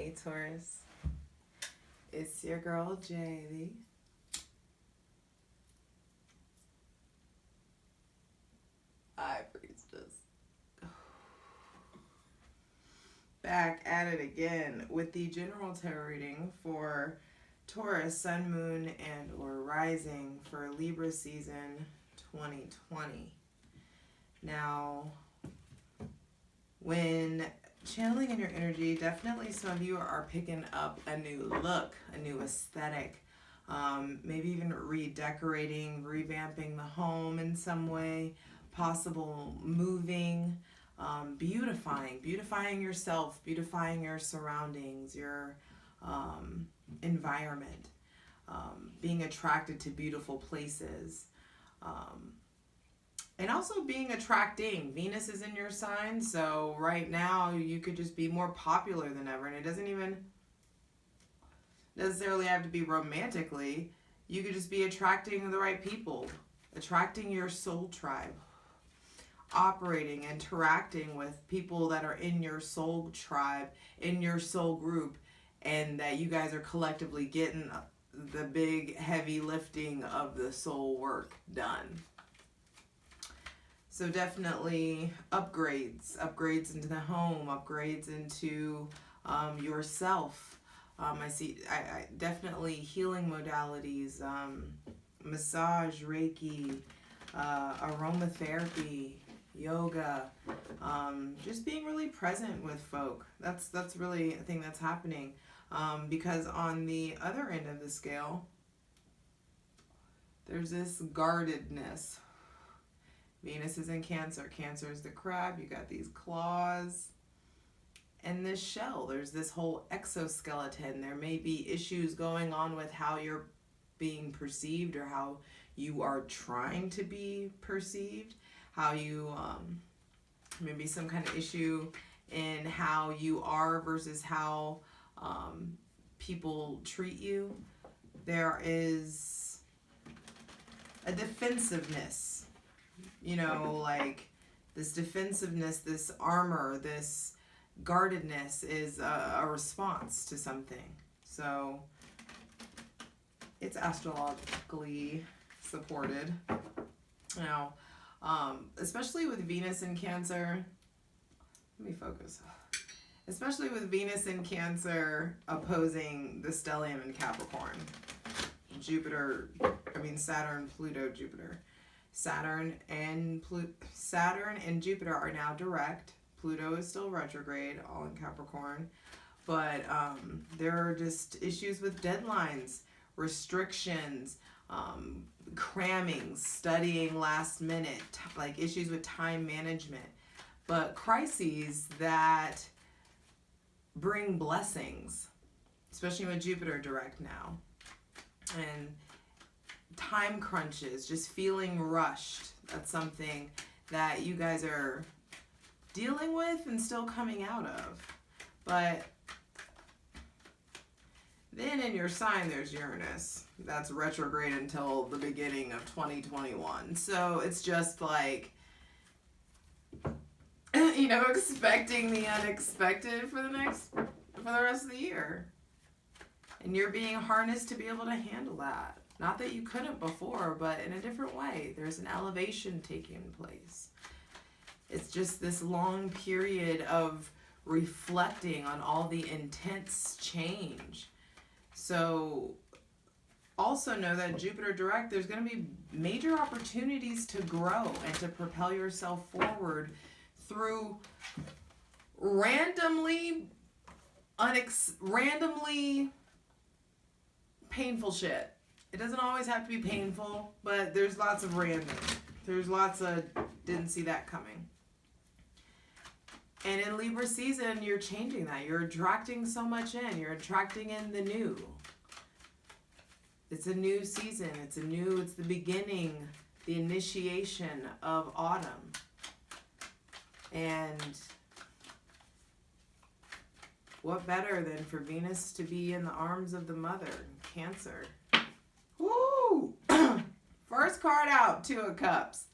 Hey Taurus, it's your girl Javy. Hi Priestess. Back at it again with the general tarot reading for Taurus, Sun, Moon, and or Rising for Libra season 2020. Now, when channeling in your energy, definitely some of you are picking up a new look, a new aesthetic, maybe even redecorating, revamping the home in some way, possible moving, beautifying yourself, beautifying your surroundings, your environment, being attracted to beautiful places. And also being attracting. Venus is in your sign, so right now you could just be more popular than ever. And it doesn't even necessarily have to be romantically. You could just be attracting the right people, attracting your soul tribe, operating, interacting with people that are in your soul tribe, in your soul group, and that you guys are collectively getting the big heavy lifting of the soul work done. So definitely upgrades into the home, upgrades into yourself. I see I definitely healing modalities, massage, Reiki, aromatherapy, yoga, just being really present with folk. That's really a thing that's happening. Because on the other end of the scale, there's this guardedness. Venus is in Cancer. Cancer is the crab. You got these claws. And this shell. There's this whole exoskeleton. There may be issues going on with how you're being perceived or how you are trying to be perceived. How you, maybe some kind of issue in how you are versus how people treat you. There is a defensiveness. You know, like this defensiveness, this armor, this guardedness is a response to something. So it's astrologically supported. Now, especially with Venus in Cancer, let me focus. Especially with Venus in Cancer opposing the stellium in Capricorn. Saturn, Pluto, Jupiter. Saturn and Jupiter are now direct. Pluto is still retrograde, all in Capricorn. But there are just issues with deadlines, restrictions, cramming, studying last minute, like issues with time management. But crises that bring blessings, especially with Jupiter direct now. And time crunches, just feeling rushed. That's something that you guys are dealing with and still coming out of. But then in your sign, there's Uranus. That's retrograde until the beginning of 2021. So it's just like, expecting the unexpected for the rest of the year. And you're being harnessed to be able to handle that. Not that you couldn't before, but in a different way. There's an elevation taking place. It's just this long period of reflecting on all the intense change. So also know that Jupiter direct, there's going to be major opportunities to grow and to propel yourself forward through randomly painful shit. It doesn't always have to be painful, but there's lots of random. There's lots of didn't see that coming. And in Libra season, you're changing that. You're attracting so much in. You're attracting in the new. It's a new season. It's the beginning, the initiation of autumn. And what better than for Venus to be in the arms of the mother, Cancer. Woo! First card out, 2 of Cups.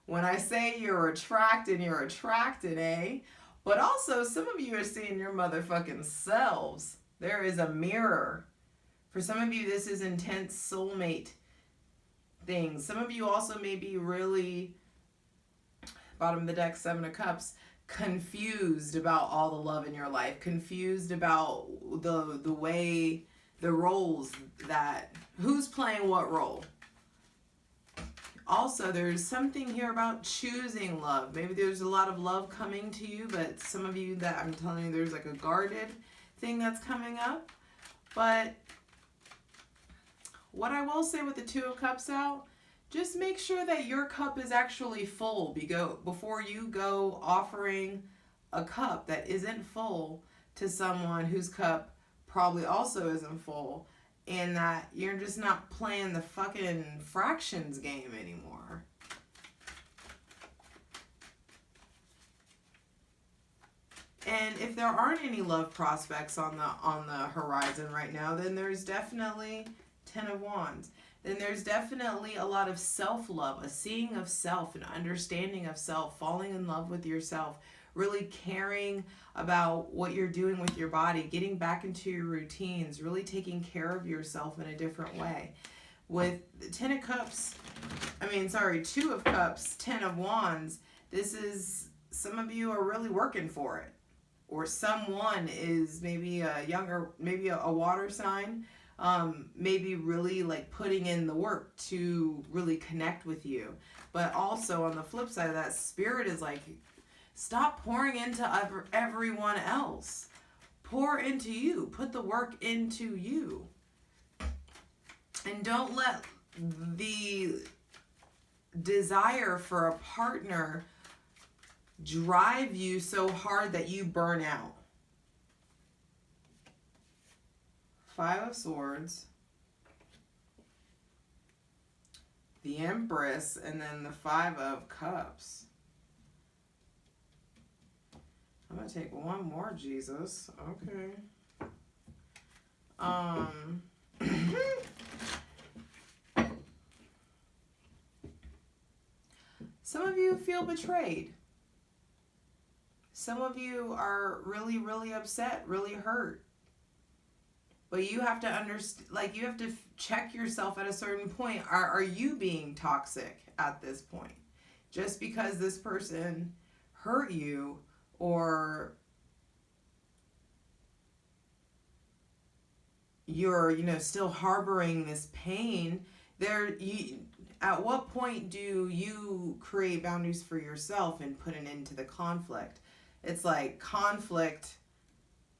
When I say you're attracted, eh? But also, some of you are seeing your motherfucking selves. There is a mirror. For some of you, this is intense soulmate things. Some of you also may be really, bottom of the deck, 7 of Cups, confused about all the love in your life, confused about the way, the roles that, who's playing what role. Also, there's something here about choosing love. Maybe there's a lot of love coming to you, but some of you that I'm telling you, there's like a guarded thing that's coming up. But what I will say with the 2 of Cups out, just make sure that your cup is actually full before you go offering a cup that isn't full to someone whose cup probably also isn't full, and that you're just not playing the fucking fractions game anymore. And if there aren't any love prospects on the horizon right now, then there's definitely 10 of Wands. Then there's definitely a lot of self-love, a seeing of self, an understanding of self, falling in love with yourself, really caring about what you're doing with your body, getting back into your routines, really taking care of yourself in a different way. With the 2 of Cups, 10 of Wands, this is, some of you are really working for it. Or someone is maybe a water sign, maybe really like putting in the work to really connect with you. But also on the flip side of that, Spirit is like, stop pouring into everyone else. Pour into you. Put the work into you. And don't let the desire for a partner drive you so hard that you burn out. 5 of Swords, the Empress, and then the 5 of Cups. I'm going to take one more, Jesus. Okay. Some of you feel betrayed. Some of you are really, really upset, really hurt. But you have to understand, like, you have to check yourself at a certain point. Are you being toxic at this point? Just because this person hurt you, or you're, still harboring this pain, at what point do you create boundaries for yourself and put an end to the conflict? It's like conflict,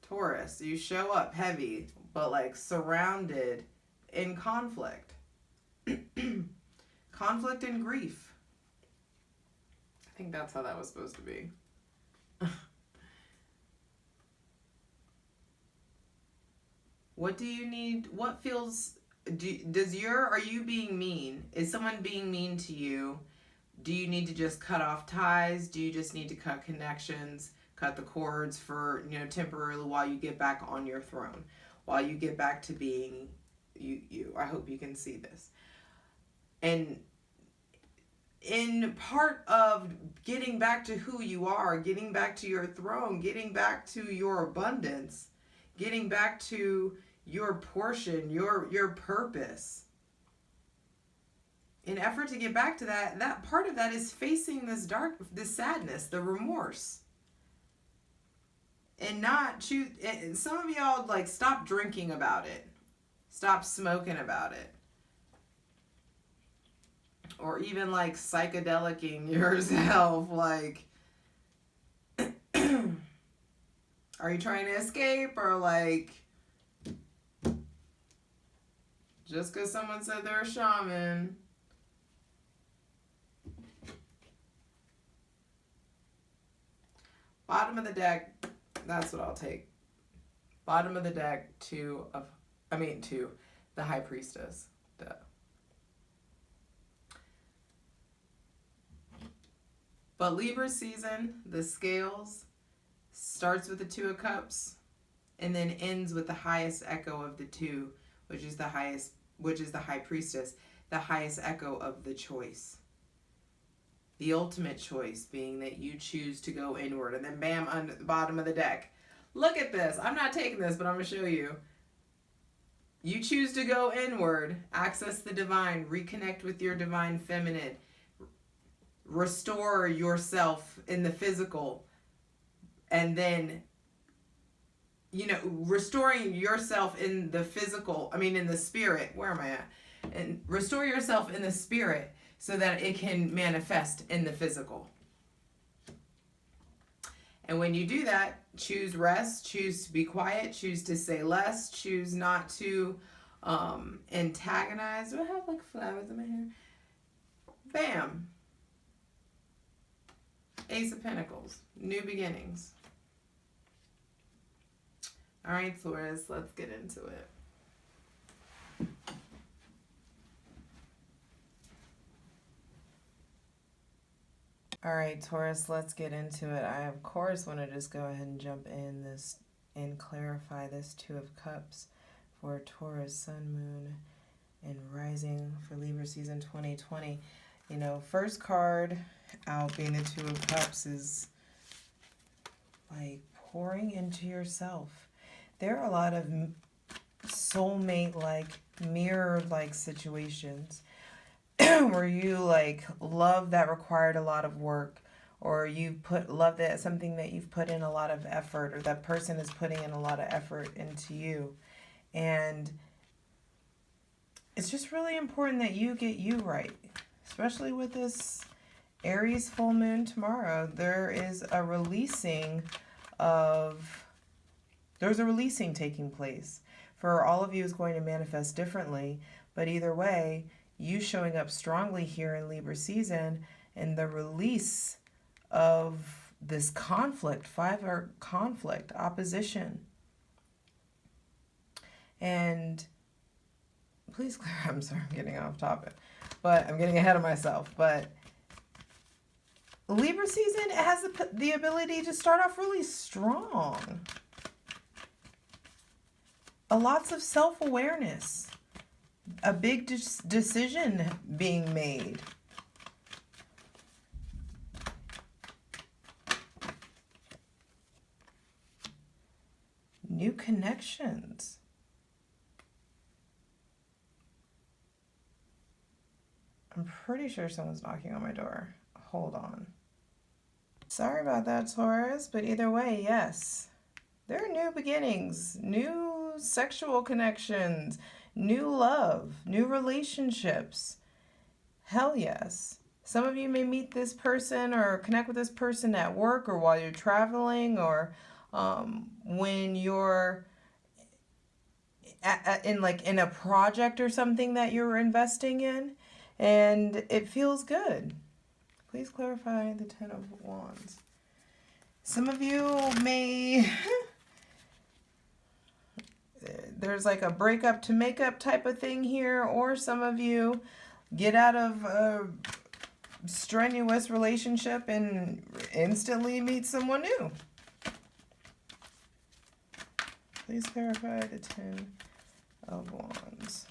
Taurus. You show up heavy, but like surrounded in conflict. Conflict and grief. I think that's how that was supposed to be. What do you need? What feels... Are you being mean? Is someone being mean to you? Do you need to just cut off ties? Do you just need to cut connections, cut the cords for, temporarily while you get back on your throne, while you get back to being you? I hope you can see this. And in part of getting back to who you are, getting back to your throne, getting back to your abundance, getting back to your portion, your purpose. In effort to get back to that part of that is facing this sadness, the remorse. And not choose. Some of y'all like stop drinking about it, stop smoking about it, or even like psychedelicing yourself. Like, are you trying to escape, or like just because someone said they're a shaman? Bottom of the deck, that's what I'll take. Bottom of the deck, the High Priestess. Duh. But Libra season, the scales, starts with the 2 of Cups and then ends with the highest echo of the 2, which is the High Priestess, the highest echo of the choice. The ultimate choice being that you choose to go inward. And then bam, on the bottom of the deck. Look at this. I'm not taking this, but I'm going to show you. You choose to go inward, access the divine, reconnect with your divine feminine, restore yourself in the physical, and then, you know, restoring yourself in the physical, in the spirit. Where am I at? And restore yourself in the spirit so that it can manifest in the physical. And when you do that, choose rest, choose to be quiet, choose to say less, choose not to antagonize. Do I have like flowers in my hair? Bam. Ace of Pentacles. New beginnings. All right, Taurus, let's get into it. All right, Taurus, let's get into it. I, of course, want to just go ahead and jump in this and clarify this Two of Cups for Taurus, Sun, Moon, and Rising for Libra season 2020. You know, first card out being the Two of Cups is like pouring into yourself. There are a lot of soulmate-like, mirror-like situations where you like love that required a lot of work, or you love that something that you've put in a lot of effort, or that person is putting in a lot of effort into you. And it's just really important that you get you right, especially with this Aries full moon tomorrow. There's a releasing taking place. For all of you, is going to manifest differently, but either way, you showing up strongly here in Libra season and the release of this conflict, five-heart conflict, opposition. And please clear, I'm sorry, I'm getting off topic, but I'm getting ahead of myself. But Libra season has the ability to start off really strong. Lots of self-awareness. A big decision being made. New connections. I'm pretty sure someone's knocking on my door. Hold on. Sorry about that, Taurus, but either way, yes. There are new beginnings, new sexual connections, new love, new relationships. Hell yes. Some of you may meet this person or connect with this person at work, or while you're traveling, or when you're in a project or something that you're investing in, and it feels good. Please clarify the Ten of Wands. Some of you may there's like a breakup to makeup type of thing here, or some of you get out of a strenuous relationship and instantly meet someone new. Please clarify the Ten of Wands.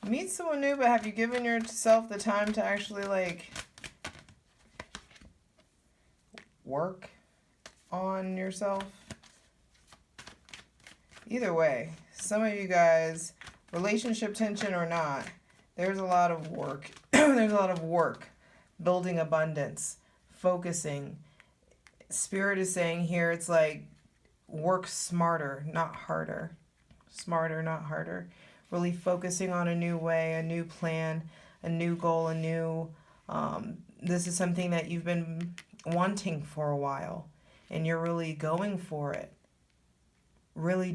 Meet someone new, but have you given yourself the time to actually like work on yourself? Either way, some of you guys, relationship tension or not, there's a lot of work. There's a lot of work, building abundance, focusing. Spirit is saying here, it's like work smarter, not harder. Smarter, not harder. Really focusing on a new way, a new plan, a new goal, a new, this is something that you've been wanting for a while, and you're really going for it. Really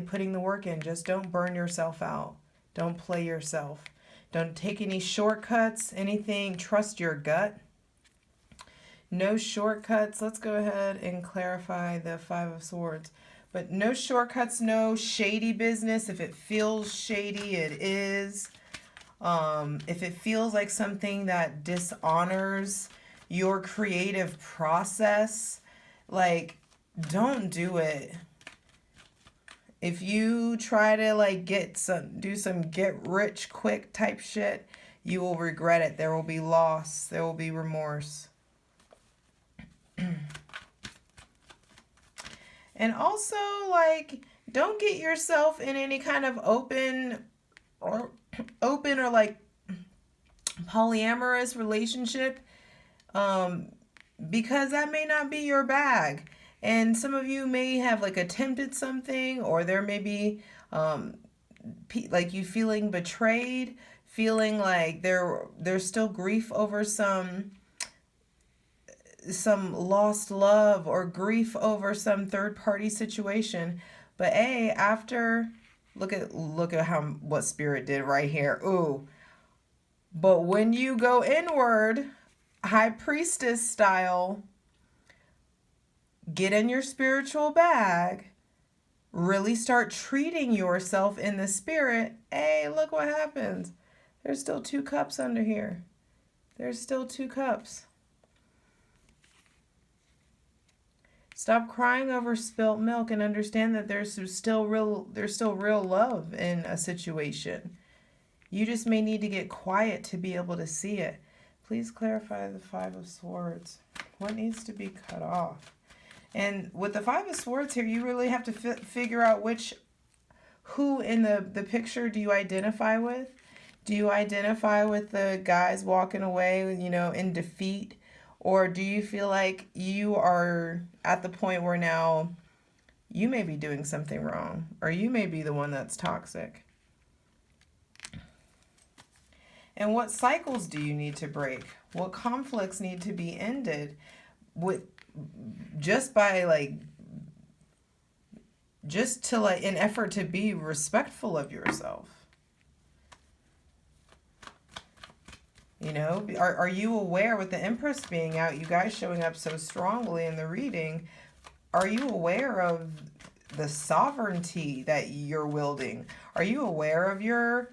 putting the work in. Just don't burn yourself out. Don't play yourself. Don't take any shortcuts, anything. Trust your gut. No shortcuts. Let's go ahead and clarify the Five of Swords. But no shortcuts, no shady business. If it feels shady, it is. If it feels like something that dishonors your creative process, like, don't do it. If you try to like do some get rich quick type shit, You will regret it. There will be loss. There will be remorse. And also, like, don't get yourself in any kind of open or like polyamorous relationship, because that may not be your bag. And some of you may have like attempted something, or there may be like you feeling betrayed, feeling like there's still grief over some lost love, or grief over some third party situation. But after, look at what Spirit did right here. Ooh. But when you go inward, High Priestess style, get in your spiritual bag, really start treating yourself in the spirit. Look what happens. There's still 2 cups under here. There's still 2 cups. Stop crying over spilt milk and understand that there's still real love in a situation. You just may need to get quiet to be able to see it. Please clarify the 5 of Swords. What needs to be cut off? And with the 5 of Swords here, you really have to figure out who in the picture do you identify with? Do you identify with the guys walking away, in defeat? Or do you feel like you are at the point where now you may be doing something wrong, or you may be the one that's toxic? And what cycles do you need to break? What conflicts need to be ended just in effort to be respectful of yourself? Are you aware, with the Empress being out, you guys showing up so strongly in the reading, are you aware of the sovereignty that you're wielding? Are you aware of your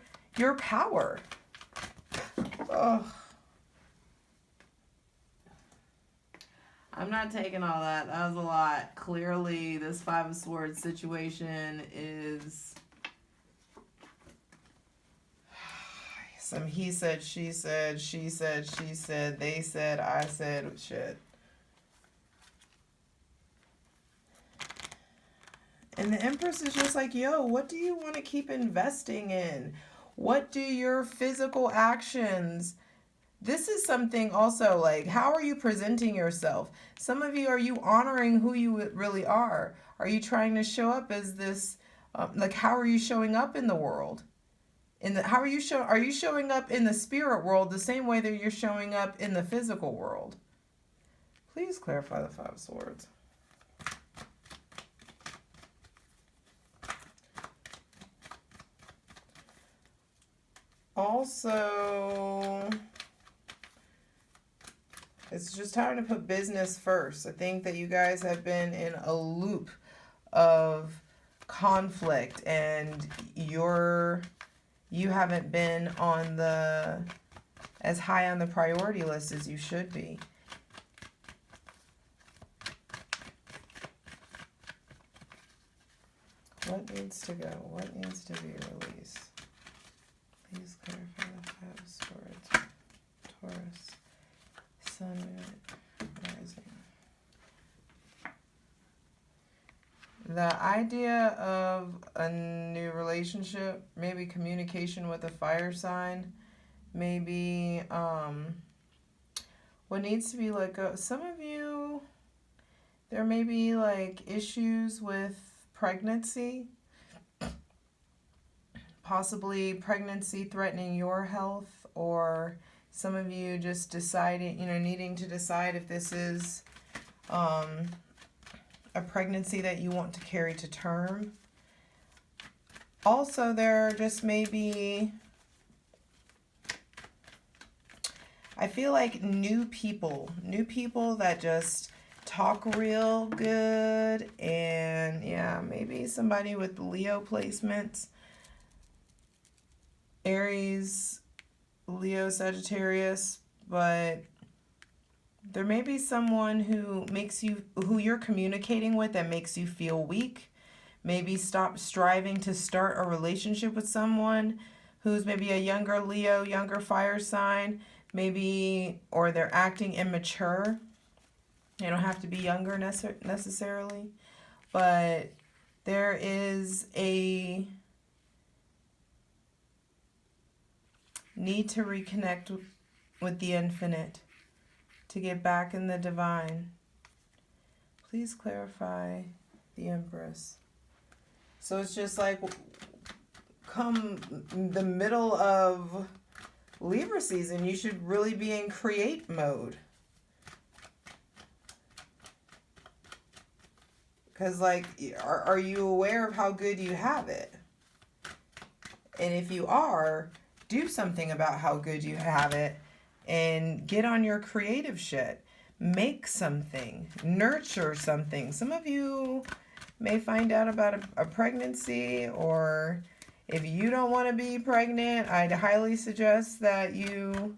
power? Oh. I'm not taking all that. That was a lot. Clearly, this 5 of Swords situation is some he said, she said, she said, she said, they said, I said, shit. And the Empress is just like, yo, what do you want to keep investing in? What do your physical actions? This is something also, like, how are you presenting yourself? Some of you, are you honoring who you really are? Are you trying to show up as this, how are you showing up in the world? Are you showing up in the spirit world the same way that you're showing up in the physical world? Please clarify the 5 of Swords. Also, it's just time to put business first. I think that you guys have been in a loop of conflict, and you haven't been on as high on the priority list as you should be. What needs to go? What needs to be released? Please clarify the 5 of Swords. Taurus. Sun, Moon, Rising. The idea of a new relationship, maybe communication with a fire sign, maybe what needs to be let go. Some of you, there may be like issues with pregnancy, possibly pregnancy threatening your health, or some of you just deciding, needing to decide if this is a pregnancy that you want to carry to term. Also, there just may be, I feel like new people that just talk real good, and yeah, maybe somebody with Leo placements, Aries, Leo, Sagittarius, but there may be someone who you're communicating with that makes you feel weak. Maybe stop striving to start a relationship with someone who's maybe a younger Leo, younger fire sign, maybe, or they're acting immature. They don't have to be younger necessarily, but there is a need to reconnect with the infinite, to get back in the divine. Please clarify the Empress. So it's just like come the middle of Libra season, you should really be in create mode. Because, like, are you aware of how good you have it? And if you are, do something about how good you have it and get on your creative shit. Make something. Nurture something. Some of you may find out about a pregnancy, or if you don't want to be pregnant, I'd highly suggest that you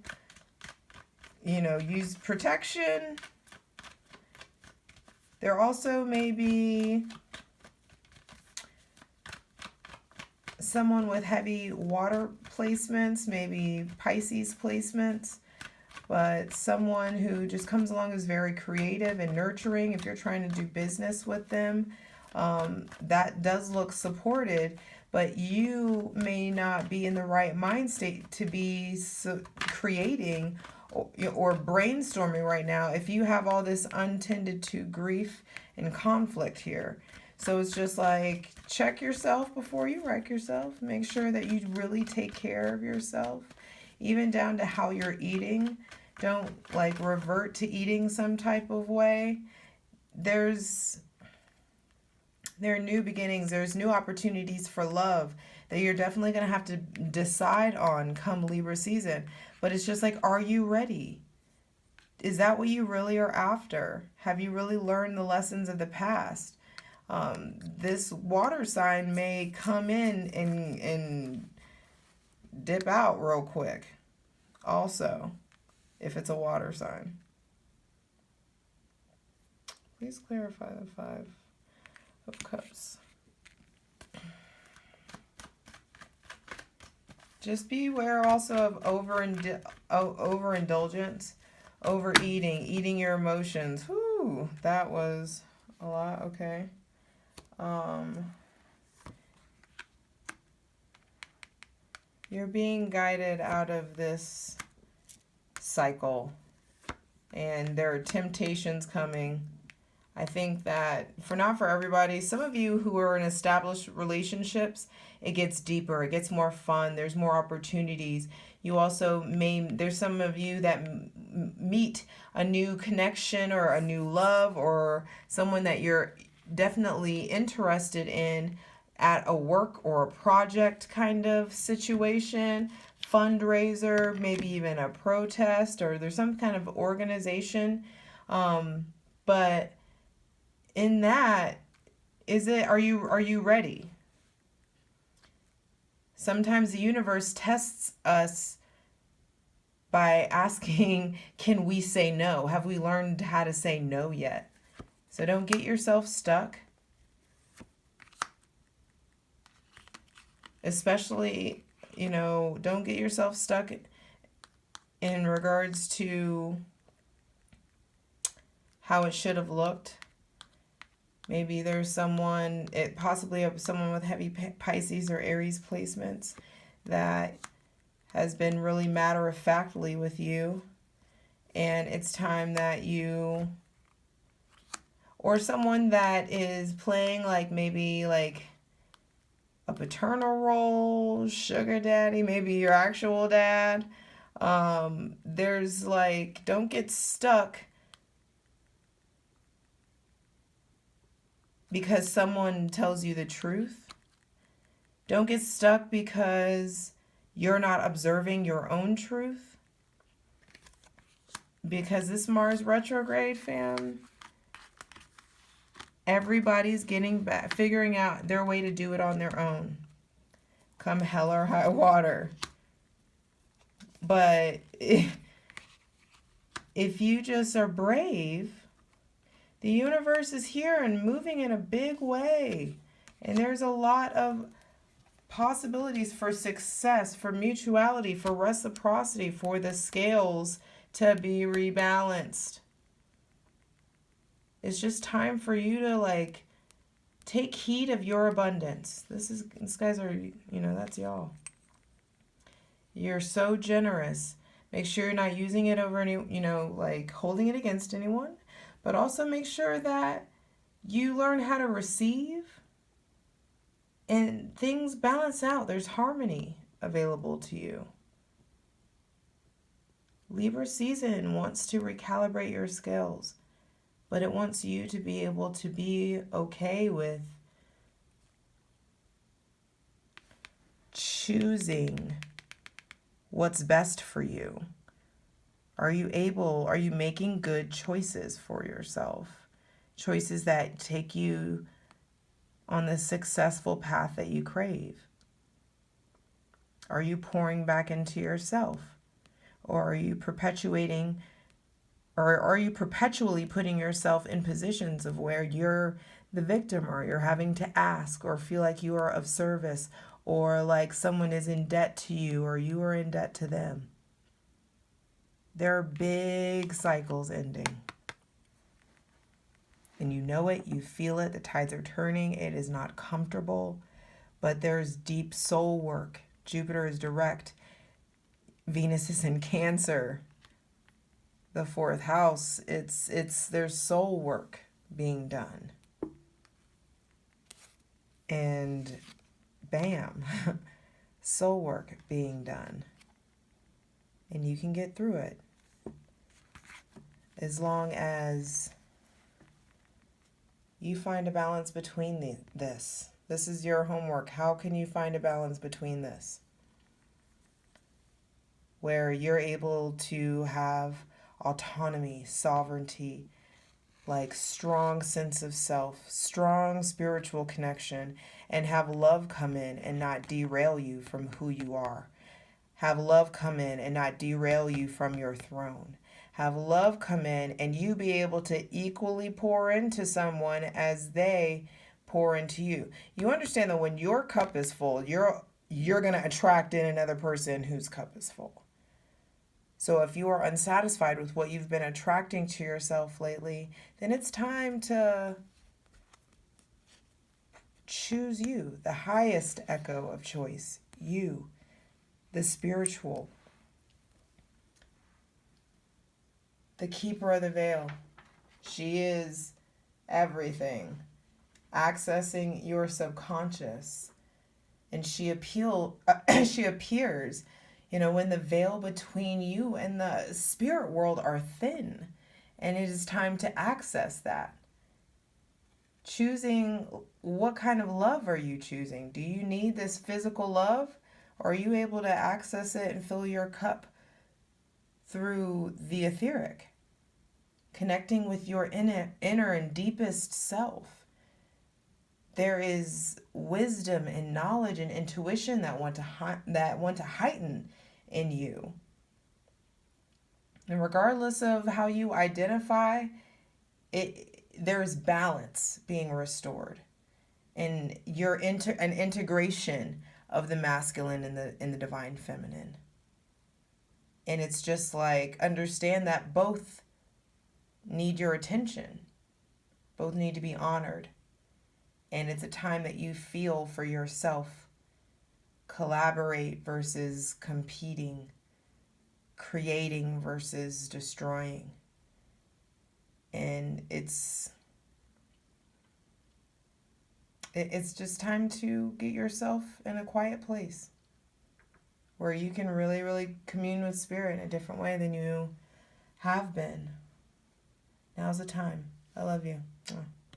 use protection. There also may be someone with heavy water placements, maybe Pisces placements, but someone who just comes along as very creative and nurturing. If you're trying to do business with them, that does look supported, but you may not be in the right mind state to be creating or brainstorming right now if you have all this untended to grief and conflict here. So it's just like, check yourself before you wreck yourself. Make sure that you really take care of yourself, even down to how you're eating. Don't like revert to eating some type of way. There are new beginnings. There's new opportunities for love that you're definitely going to have to decide on come Libra season. But it's just like, are you ready? Is that what you really are after? Have you really learned the lessons of the past? This water sign may come in and dip out real quick. Also, if it's a water sign. Please clarify the Five of Cups. Just be aware also of overindulgence, overeating, eating your emotions. Whew, that was a lot. Okay. You're being guided out of this cycle, and there are temptations coming. I think that not for everybody, some of you who are in established relationships, it gets deeper, it gets more fun, there's more opportunities. You also there's some of you that meet a new connection or a new love, or someone that you're definitely interested in at a work or a project kind of situation, fundraiser, maybe even a protest, or there's some kind of organization. But in that, are you ready? Sometimes the universe tests us by asking, can we say no? Have we learned how to say no yet? So don't get yourself stuck. Especially, don't get yourself stuck in regards to how it should have looked. Maybe there's possibly someone with heavy Pisces or Aries placements that has been really matter-of-factly with you. And it's time that or someone that is playing maybe a paternal role, sugar daddy, maybe your actual dad. There's don't get stuck because someone tells you the truth. Don't get stuck because you're not observing your own truth. Because this Mars retrograde, fam, everybody's figuring out their way to do it on their own. Come hell or high water. But if you just are brave, the universe is here and moving in a big way. And there's a lot of possibilities for success, for mutuality, for reciprocity, for the scales to be rebalanced. It's just time for you to like take heed of your abundance. These guys are, that's y'all. You're so generous. Make sure you're not using it over any, like holding it against anyone, but also make sure that you learn how to receive and things balance out. There's harmony available to you. Libra season wants to recalibrate your scales, but it wants you to be able to be okay with choosing what's best for you. Are you making good choices for yourself? Choices that take you on the successful path that you crave? Are you pouring back into yourself? Or are you perpetually putting yourself in positions of where you're the victim, or you're having to ask or feel like you are of service, or like someone is in debt to you or you are in debt to them? There are big cycles ending. And you know it, you feel it, the tides are turning, it is not comfortable, but there's deep soul work. Jupiter is direct. Venus is in Cancer, the 4th house. There's soul work being done. And bam, soul work being done. And you can get through it. As long as you find a balance between this. This is your homework. How can you find a balance between this? Where you're able to have autonomy, sovereignty, like strong sense of self, strong spiritual connection, and have love come in and not derail you from who you are. Have love come in and not derail you from your throne. Have love come in and you be able to equally pour into someone as they pour into you. You understand that when your cup is full, you're going to attract in another person whose cup is full. So if you are unsatisfied with what you've been attracting to yourself lately, then it's time to choose you, the highest echo of choice, you, the spiritual, the keeper of the veil. She is everything, accessing your subconscious. And she appears, when the veil between you and the spirit world are thin. And it is time to access that. Choosing, what kind of love are you choosing? Do you need this physical love? Or are you able to access it and fill your cup through the etheric? Connecting with your inner and deepest self. There is wisdom and knowledge and intuition that want to heighten in you. And regardless of how you identify, there's balance being restored. And you're an integration of the masculine and the divine feminine. And it's just like, understand that both need your attention. Both need to be honored. And it's a time that you feel for yourself. Collaborate versus competing. Creating versus destroying. And it's just time to get yourself in a quiet place where you can really, really commune with spirit in a different way than you have been. Now's the time. I love you.